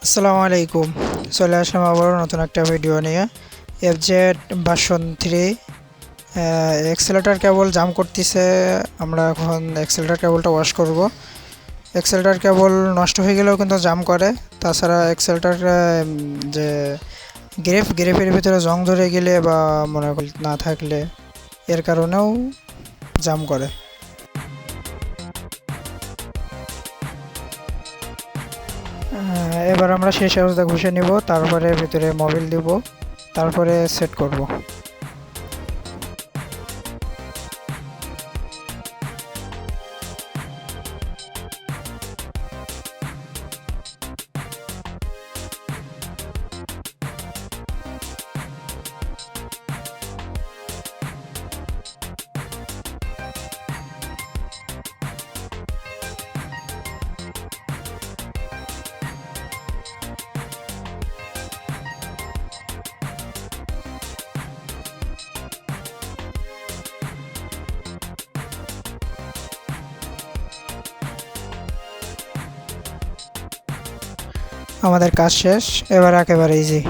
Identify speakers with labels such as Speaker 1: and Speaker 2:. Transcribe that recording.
Speaker 1: আসসালামু আলাইকুম। চলে আসলাম আবার নতুন একটা ভিডিও নিয়ে। এফজেড ভার্সন 3 এক্সেলেটর কেবল জাম করতেছে। আমরা এখন এক্সেলেটর কেবলটা ওয়াশ করব। এক্সেলেটর কেবল নষ্ট হয়ে গেলেও কিন্তু জাম করে। তাছাড়া এক্সেলেটর যে গ্রেফের ভিতরে জং ধরে গেলে বা মনে করি না থাকলে এর কারণেও জাম করে। এবার আমরা শেষ অবস্থা ঘষে নিব, তারপরে ভিতরে মোবিল দিব, তারপরে সেট করব। আমাদের কাজ শেষ, এবার একেবারে ইজি।